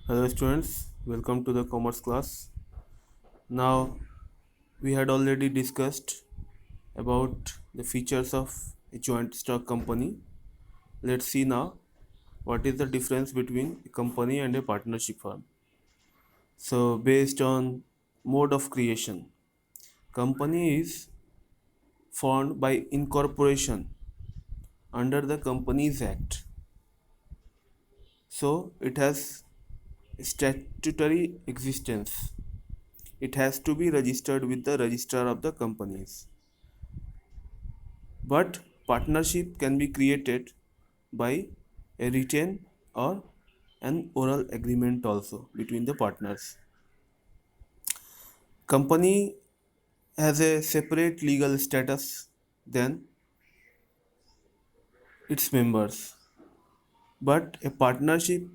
Hello students, welcome to the commerce class. Now we had already discussed about the features of a joint stock company. Let's see now what is the difference between a company and a partnership firm. So based on mode of creation, company is formed by incorporation under the Companies Act. So it has statutory existence. It has to be registered with the registrar of the companies. But partnership can be created by a written or an oral agreement also between the partners. Company has a separate legal status than its members, but a partnership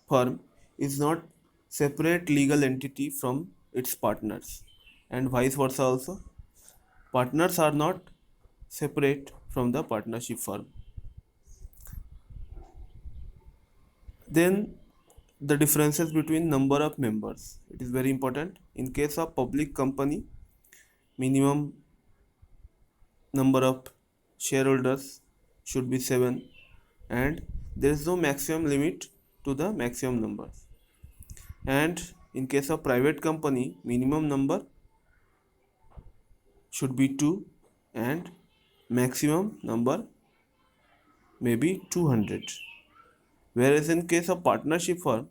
firm is not separate legal entity from its partners, and vice versa also. Partners are not separate from the partnership firm. Then the differences between number of members. It is very important. In case of public company, minimum number of shareholders should be 7 and there is no maximum limit to the maximum numbers. And in case of private company, minimum number should be 2 and maximum number may be 200. Whereas in case of partnership firm,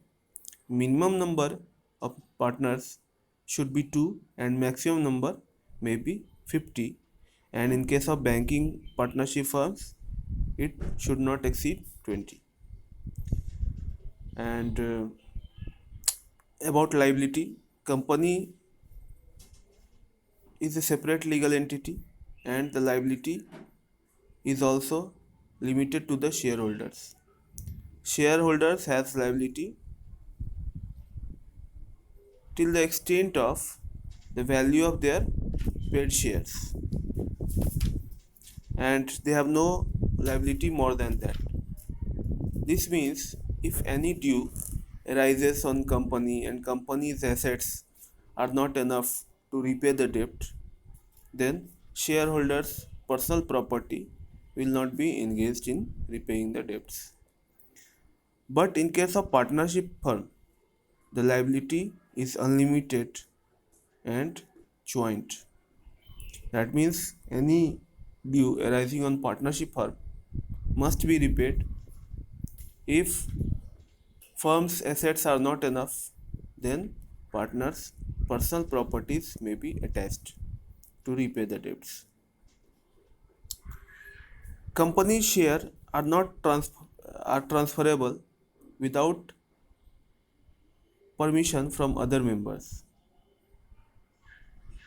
minimum number of partners should be 2 and maximum number may be 50, and in case of banking partnership firms it should not exceed 20. And about liability, company is a separate legal entity and the liability is also limited to the shareholders. Shareholders has liability till the extent of the value of their paid shares, and they have no liability more than that. This means if any due arises on company and company's assets are not enough to repay the debt, then shareholders' personal property will not be engaged in repaying the debts. But in case of partnership firm, the liability is unlimited and joint. That means any due arising on partnership firm must be repaid. If firm's assets are not enough, then partners' personal properties may be attached to repay the debts. Company share are not are transferable without permission from other members.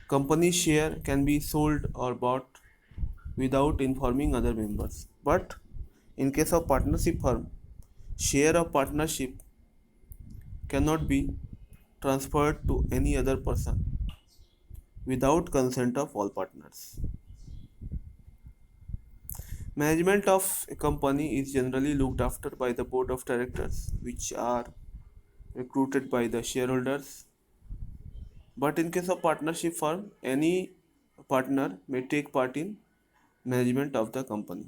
Company share can be sold or bought without informing other members. But in case of partnership firm, share of partnership cannot be transferred to any other person without consent of all partners. Management of a company is generally looked after by the board of directors, which are recruited by the shareholders. But in case of partnership firm, any partner may take part in management of the company.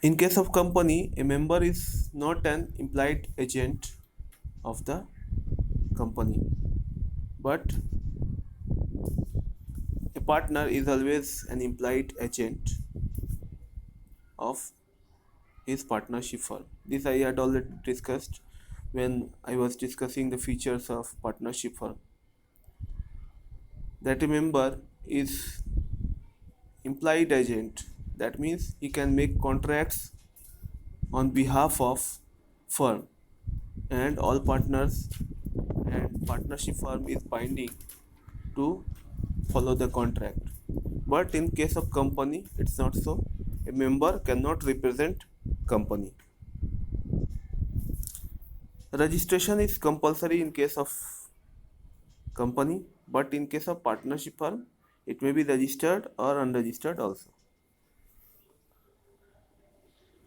In case of company, a member is not an implied agent of the company, but a partner is always an implied agent of his partnership firm. This I had already discussed when I was discussing the features of partnership firm. That a member is implied agent. That means he can make contracts on behalf of firm and all partners, and partnership firm is binding to follow the contract. But in case of company, it's not so. A member cannot represent company. Registration is compulsory in case of company, but in case of partnership firm, it may be registered or unregistered also.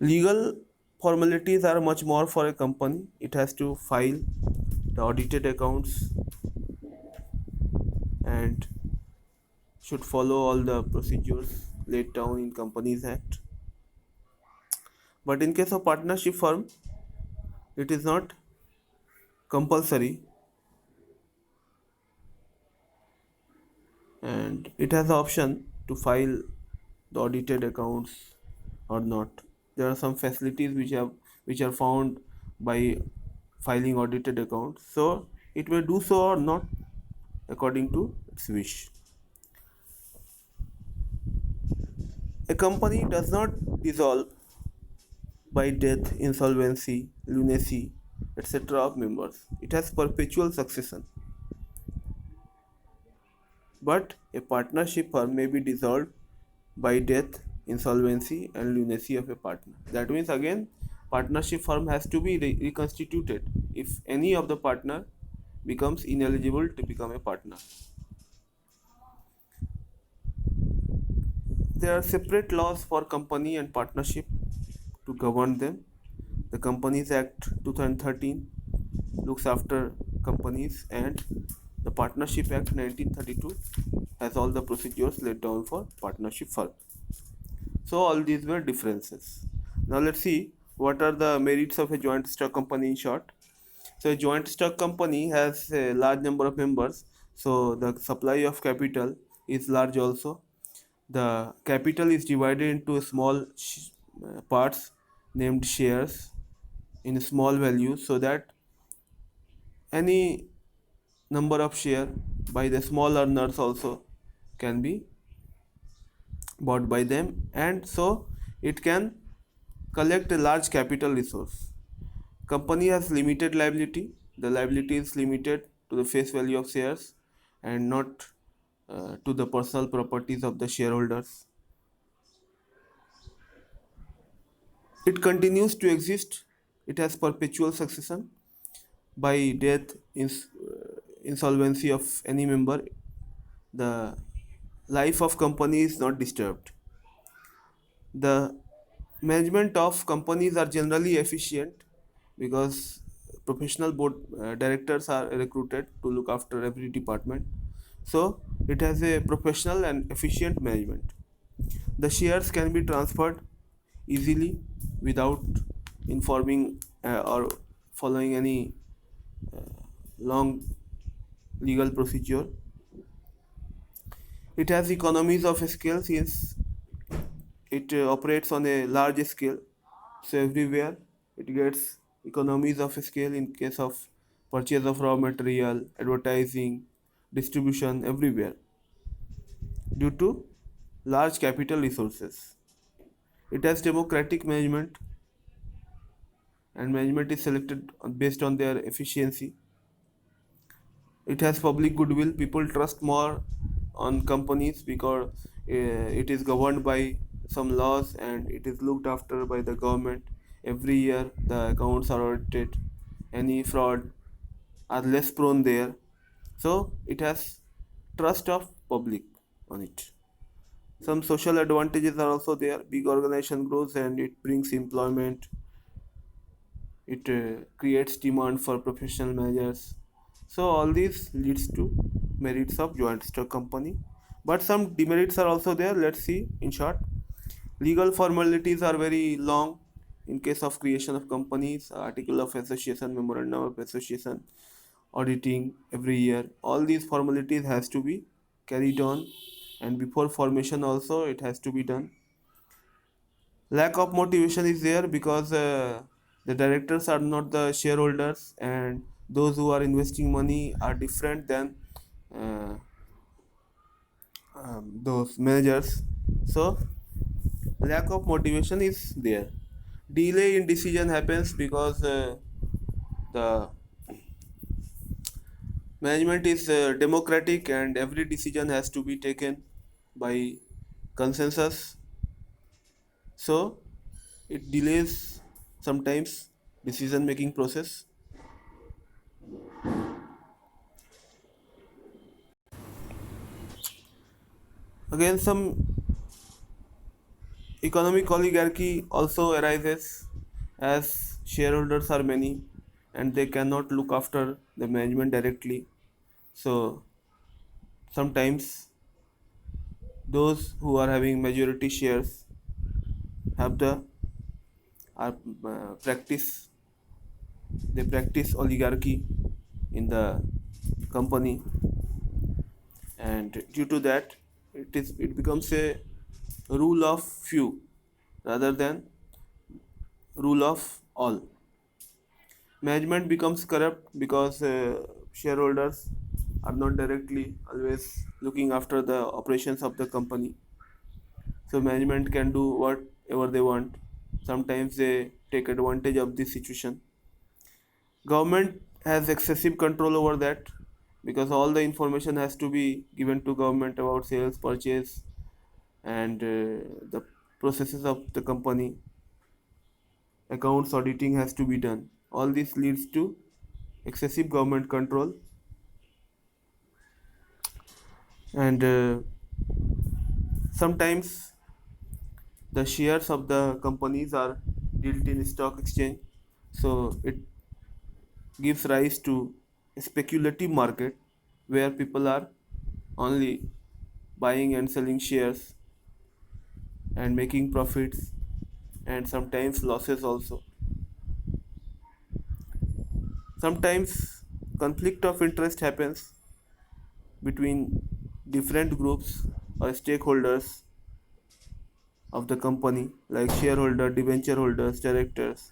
Legal formalities are much more for a company. It has to file the audited accounts and should follow all the procedures laid down in Companies Act. But in case of partnership firm, it is not compulsory, and it has the option to file the audited accounts or not. There are some facilities which are found by filing audited accounts, so it may do so or not according to its wish. A company does not dissolve by death, insolvency, lunacy, etc. of members. It has perpetual succession. But a partnership firm may be dissolved by death, insolvency, and lunacy of a partner. That means again, partnership firm has to be reconstituted if any of the partner becomes ineligible to become a partner. There are separate laws for company and partnership to govern them. The Companies Act 2013 looks after companies, and the Partnership Act 1932 has all the procedures laid down for partnership firm. So all these were differences. Now let's see what are the merits of a joint stock company in short. So a joint stock company has a large number of members, so the supply of capital is large also. The capital is divided into small parts named shares in small values, so that any number of share by the small earners also can be bought by them, and so it can collect a large capital resource. Company has limited liability. The liability is limited to the face value of shares and not to the personal properties of the shareholders. It continues to exist. It has perpetual succession. By death, insolvency of any member, the life of company is not disturbed. The management of companies are generally efficient because professional board directors are recruited to look after every department. So it has a professional and efficient management. The shares can be transferred easily without informing or following any long legal procedure. It has economies of scale since it operates on a large scale, so everywhere it gets economies of scale in case of purchase of raw material, advertising, distribution, everywhere due to large capital resources. It has democratic management, and management is selected based on their efficiency. It has public goodwill. People trust more on companies because it is governed by some laws and it is looked after by the government. Every year the accounts are audited. Any fraud are less prone there. So it has trust of public on it. Some social advantages are also there. Big organization grows and it brings employment. It creates demand for professional managers. So all this leads to merits of joint stock company, but some demerits are also there. Let's see in short. Legal formalities are very long in case of creation of companies, article of association, memorandum of association, auditing every year. All these formalities has to be carried on, and before formation also it has to be done. Lack of motivation is there because the directors are not the shareholders, and those who are investing money are different than uh, those managers. So lack of motivation is there. Delay in decision happens because the management is democratic and every decision has to be taken by consensus, so it delays sometimes decision making process. Again, some economic oligarchy also arises as shareholders are many and they cannot look after the management directly. So sometimes those who are having majority shares have the are practice they practice oligarchy in the company, and due to that it becomes a rule of few rather than rule of all. Management becomes corrupt because shareholders are not directly always looking after the operations of the company. So management can do whatever they want. Sometimes they take advantage of this situation. Government has excessive control over that because all the information has to be given to government about sales, purchase, and the processes of the company. Accounts auditing has to be done. All this leads to excessive government control, and sometimes the shares of the companies are dealt in stock exchange, so it gives rise to a speculative market where people are only buying and selling shares and making profits and sometimes losses also. Sometimes conflict of interest happens between different groups or stakeholders of the company, like shareholder, debenture holders, directors,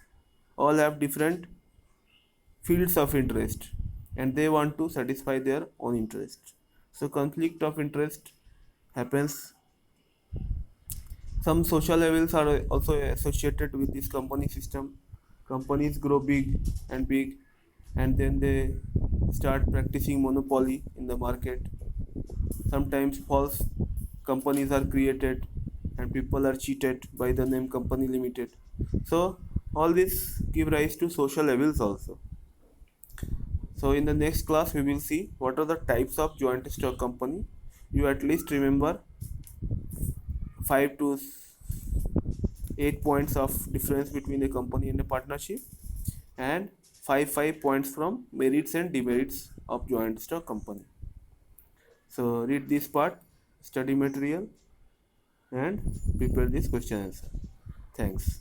all have different fields of interest and they want to satisfy their own interest. So conflict of interest happens. Some social levels are also associated with this company system. Companies grow big and big, and then they start practicing monopoly in the market. Sometimes false companies are created and people are cheated by the name company limited. So all this give rise to social levels also. So in the next class we will see what are the types of joint stock company. You at least remember 5 to 8 points of difference between a company and a partnership, and 5 points from merits and demerits of joint stock company. So read this part, study material, and prepare this question answer. Thanks.